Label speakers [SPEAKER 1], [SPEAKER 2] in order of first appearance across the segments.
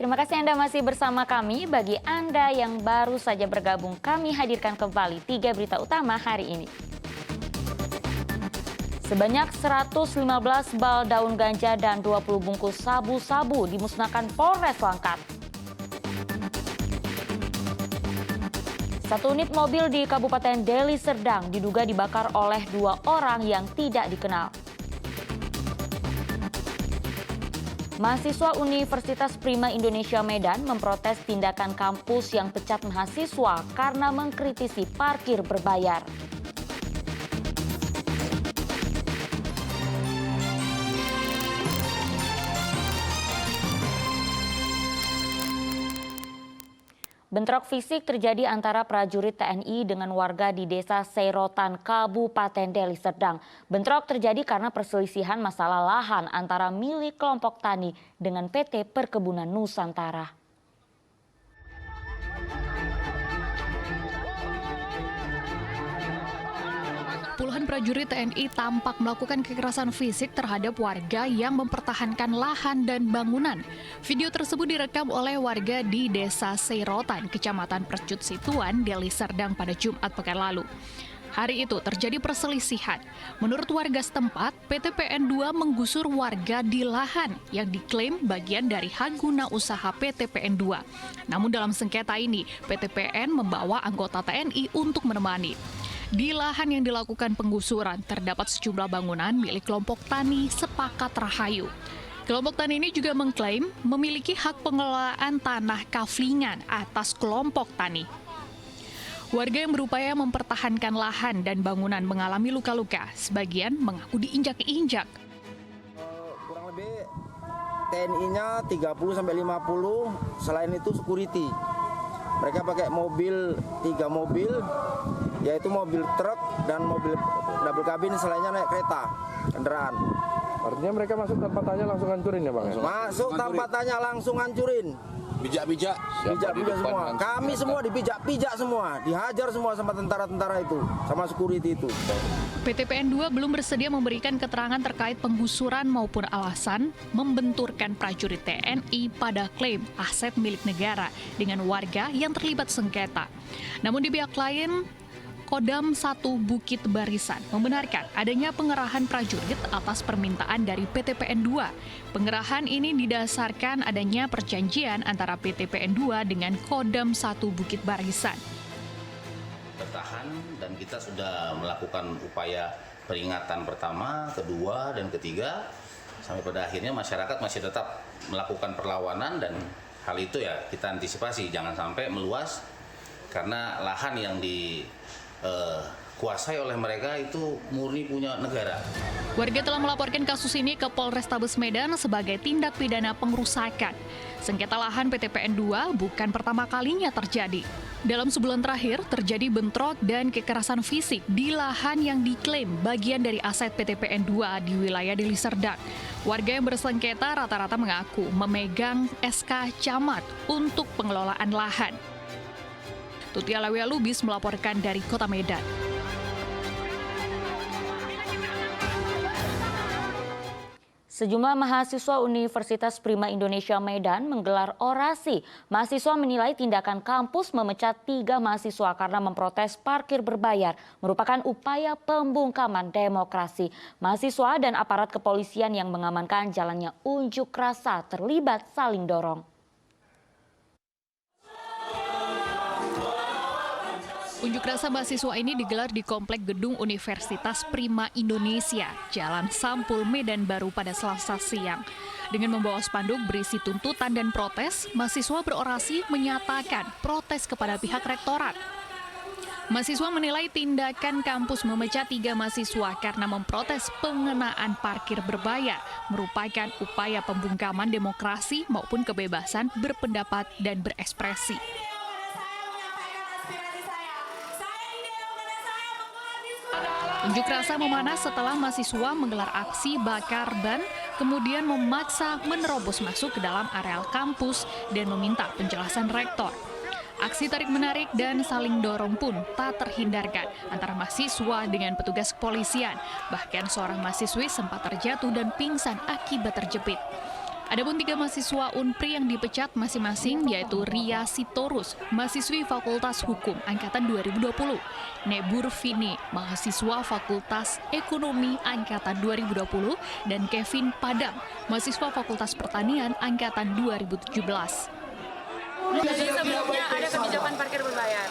[SPEAKER 1] Terima kasih Anda masih bersama kami. Bagi Anda yang baru saja bergabung, kami hadirkan kembali 3 berita utama hari ini. Sebanyak 115 bal daun ganja dan 20 bungkus sabu-sabu dimusnahkan Polres Langkat. Satu unit mobil di Kabupaten Deli Serdang diduga dibakar oleh 2 orang yang tidak dikenal. Mahasiswa Universitas Prima Indonesia Medan memprotes tindakan kampus yang pecat mahasiswa karena mengkritisi parkir berbayar. Bentrok fisik terjadi antara prajurit TNI dengan warga di Desa Serotan, Kabupaten Deli Serdang. Bentrok terjadi karena perselisihan masalah lahan antara milik kelompok tani dengan PT Perkebunan Nusantara.
[SPEAKER 2] Puluhan prajurit TNI tampak melakukan kekerasan fisik terhadap warga yang mempertahankan lahan dan bangunan. Video tersebut direkam oleh warga di Desa Serotan, Kecamatan Percut Situan, Deli Serdang pada Jumat pekan lalu. Hari itu terjadi perselisihan. Menurut warga setempat, PT PN2 menggusur warga di lahan yang diklaim bagian dari hak guna usaha PT PN2. Namun dalam sengketa ini, PT PN membawa anggota TNI untuk menemani. Di lahan yang dilakukan penggusuran, terdapat sejumlah bangunan milik kelompok tani Sepakat Rahayu. Kelompok tani ini juga mengklaim memiliki hak pengelolaan tanah kaflingan atas kelompok tani. Warga yang berupaya mempertahankan lahan dan bangunan mengalami luka-luka, sebagian mengaku diinjak-injak.
[SPEAKER 3] Kurang lebih TNI-nya 30-50, selain itu security. Mereka pakai mobil, 3 mobil, yaitu mobil truk dan mobil double cabin, selainnya naik kereta, kendaraan.
[SPEAKER 4] Artinya mereka masuk tanpa tanya langsung hancurin ya Bang?
[SPEAKER 3] Masuk tanpa tanya langsung hancurin.
[SPEAKER 5] Bijak-bijak
[SPEAKER 3] semua. Kami semua dipijak-pijak semua, dihajar semua sama tentara-tentara itu, sama security itu.
[SPEAKER 2] PT PN2 belum bersedia memberikan keterangan terkait penggusuran maupun alasan membenturkan prajurit TNI pada klaim aset milik negara dengan warga yang terlibat sengketa. Namun di pihak lain, Kodam 1 Bukit Barisan membenarkan adanya pengerahan prajurit atas permintaan dari PT PN2. Pengerahan ini didasarkan adanya perjanjian antara PT PN2 dengan Kodam 1 Bukit Barisan.
[SPEAKER 5] Bertahan dan kita sudah melakukan upaya peringatan pertama, kedua, dan ketiga. Sampai pada akhirnya masyarakat masih tetap melakukan perlawanan dan hal itu ya kita antisipasi. Jangan sampai meluas karena lahan yang dikuasai oleh mereka itu murni punya negara.
[SPEAKER 2] Warga telah melaporkan kasus ini ke Polrestabes Medan sebagai tindak pidana pengrusakan. Sengketa lahan PT PN2 bukan pertama kalinya terjadi. Dalam sebulan terakhir terjadi bentrok dan kekerasan fisik di lahan yang diklaim bagian dari aset PT PN2 di wilayah Deli Serdang. Warga yang bersengketa rata-rata mengaku memegang SK Camat untuk pengelolaan lahan. Tuti Alawiyah Lubis melaporkan dari Kota Medan.
[SPEAKER 1] Sejumlah mahasiswa Universitas Prima Indonesia Medan menggelar orasi. Mahasiswa menilai tindakan kampus memecat 3 mahasiswa karena memprotes parkir berbayar merupakan upaya pembungkaman demokrasi. Mahasiswa dan aparat kepolisian yang mengamankan jalannya unjuk rasa terlibat saling dorong.
[SPEAKER 2] Unjuk rasa mahasiswa ini digelar di Komplek Gedung Universitas Prima Indonesia, Jalan Sampul, Medan Baru pada Selasa siang. Dengan membawa spanduk berisi tuntutan dan protes, mahasiswa berorasi menyatakan protes kepada pihak rektorat. Mahasiswa menilai tindakan kampus memecat 3 mahasiswa karena memprotes pengenaan parkir berbayar merupakan upaya pembungkaman demokrasi maupun kebebasan berpendapat dan berekspresi. Unjuk rasa memanas setelah mahasiswa menggelar aksi bakar ban, kemudian memaksa menerobos masuk ke dalam areal kampus dan meminta penjelasan rektor. Aksi tarik-menarik dan saling dorong pun tak terhindarkan antara mahasiswa dengan petugas kepolisian. Bahkan seorang mahasiswi sempat terjatuh dan pingsan akibat terjepit. Adapun 3 mahasiswa Unpri yang dipecat masing-masing yaitu Ria Sitorus, mahasiswi Fakultas Hukum Angkatan 2020, Nebur Vini, mahasiswa Fakultas Ekonomi Angkatan 2020, dan Kevin Padang, mahasiswa Fakultas Pertanian Angkatan 2017.
[SPEAKER 6] Jadi sebelumnya ada kebijakan parkir berbayar.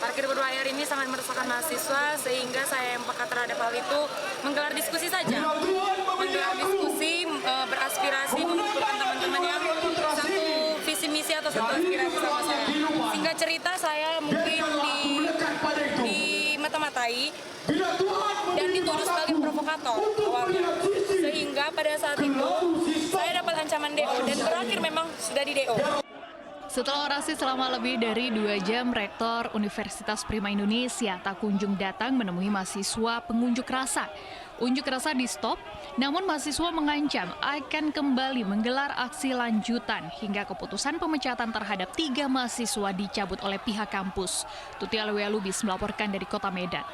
[SPEAKER 6] Parkir berbayar ini sangat meresahkan mahasiswa sehingga saya yang peka terhadap hal itu menggelar diskusi saja. Menggelar diskusi, beraspirasi, mengumpulkan teman-teman yang satu visi misi atau satu aspirasi sama saya. Singkat cerita saya mungkin dimata-matai dan dituduh sebagai provokator awalnya. Sehingga pada saat itu saya dapat ancaman DO dan berakhir memang sudah di DO.
[SPEAKER 2] Setelah orasi selama lebih dari 2 jam, Rektor Universitas Prima Indonesia tak kunjung datang menemui mahasiswa pengunjuk rasa. Unjuk rasa di-stop, namun mahasiswa mengancam akan kembali menggelar aksi lanjutan hingga keputusan pemecatan terhadap 3 mahasiswa dicabut oleh pihak kampus. Tuti Alwea Lubis melaporkan dari Kota Medan.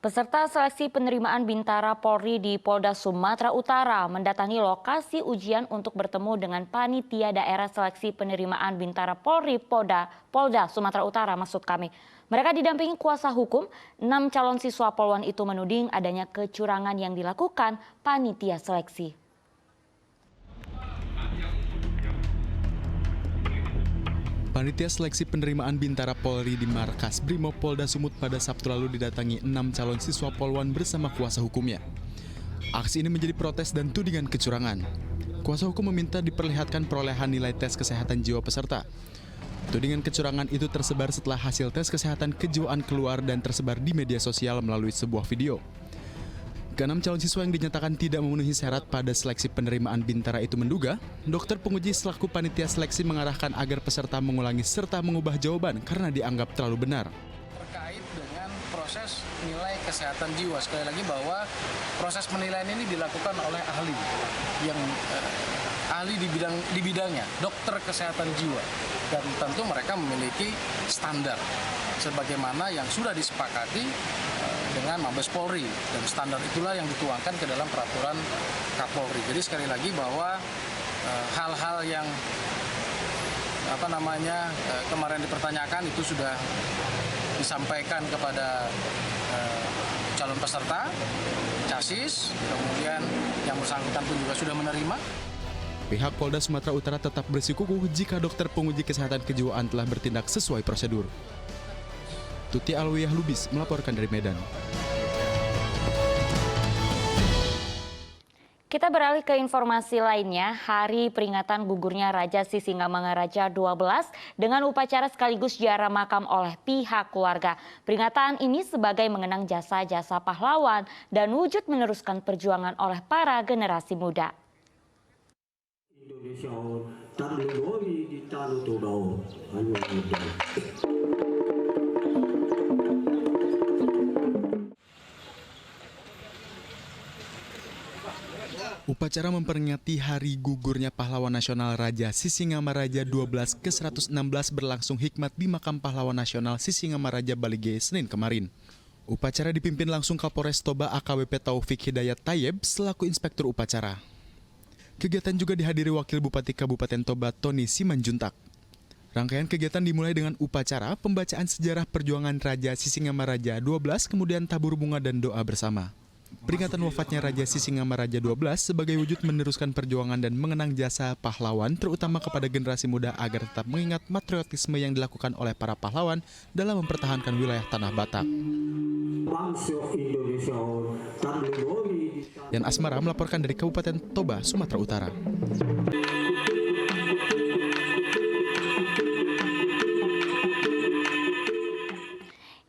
[SPEAKER 1] Peserta seleksi penerimaan Bintara Polri di Polda Sumatera Utara mendatangi lokasi ujian untuk bertemu dengan panitia daerah seleksi penerimaan Bintara Polri Polda Sumatera Utara maksud kami. Mereka didampingi kuasa hukum. 6 calon siswa Polwan itu menuding adanya kecurangan yang dilakukan panitia seleksi.
[SPEAKER 7] Panitia seleksi penerimaan Bintara Polri di markas Brimob Polda Sumut pada Sabtu lalu didatangi 6 calon siswa Polwan bersama kuasa hukumnya. Aksi ini menjadi protes dan tudingan kecurangan. Kuasa hukum meminta diperlihatkan perolehan nilai tes kesehatan jiwa peserta. Tudingan kecurangan itu tersebar setelah hasil tes kesehatan kejiwaan keluar dan tersebar di media sosial melalui sebuah video. Ke-6 calon siswa yang dinyatakan tidak memenuhi syarat pada seleksi penerimaan Bintara itu menduga dokter penguji selaku panitia seleksi mengarahkan agar peserta mengulangi serta mengubah jawaban karena dianggap terlalu benar.
[SPEAKER 8] Terkait dengan proses nilai kesehatan jiwa, sekali lagi bahwa proses penilaian ini dilakukan oleh ahli yang ahli di bidangnya, dokter kesehatan jiwa, dan tentu mereka memiliki standar sebagaimana yang sudah disepakati dengan Mabes Polri, dan standar itulah yang dituangkan ke dalam peraturan Kapolri. Jadi sekali lagi bahwa hal-hal yang kemarin dipertanyakan itu sudah disampaikan kepada calon peserta, casis, kemudian yang bersangkutan pun juga sudah menerima.
[SPEAKER 7] Pihak Polda Sumatera Utara tetap bersikukuh jika dokter penguji kesehatan kejiwaan telah bertindak sesuai prosedur. Tuti Alwea Lubis melaporkan dari Medan.
[SPEAKER 1] Kita beralih ke informasi lainnya. Hari peringatan gugurnya Raja Sisingamangaraja 12 dengan upacara sekaligus ziarah makam oleh pihak keluarga. Peringatan ini sebagai mengenang jasa-jasa pahlawan dan wujud meneruskan perjuangan oleh para generasi muda.
[SPEAKER 7] Upacara memperingati hari gugurnya pahlawan nasional Raja Sisingamaraja 12 ke-116 berlangsung hikmat di Makam Pahlawan Nasional Sisingamaraja Balige Senin kemarin. Upacara dipimpin langsung Kapolres Toba AKBP Taufik Hidayat Tayyeb selaku inspektur upacara. Kegiatan juga dihadiri Wakil Bupati Kabupaten Toba Tony Simanjuntak. Rangkaian kegiatan dimulai dengan upacara pembacaan sejarah perjuangan Raja Sisingamaraja 12 kemudian tabur bunga dan doa bersama. Peringatan wafatnya Raja Sisingamaraja 12 sebagai wujud meneruskan perjuangan dan mengenang jasa pahlawan terutama kepada generasi muda agar tetap mengingat patriotisme yang dilakukan oleh para pahlawan dalam mempertahankan wilayah Tanah Batak. Yan Asmara melaporkan dari Kabupaten Toba, Sumatera Utara.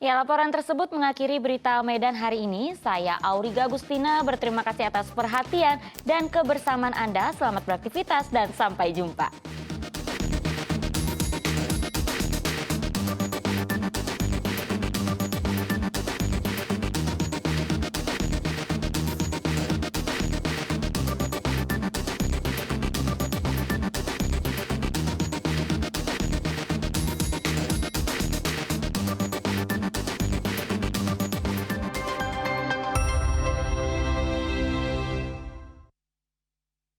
[SPEAKER 1] Ya, laporan tersebut mengakhiri berita Medan hari ini. Saya Auriga Agustina berterima kasih atas perhatian dan kebersamaan Anda. Selamat beraktivitas dan sampai jumpa.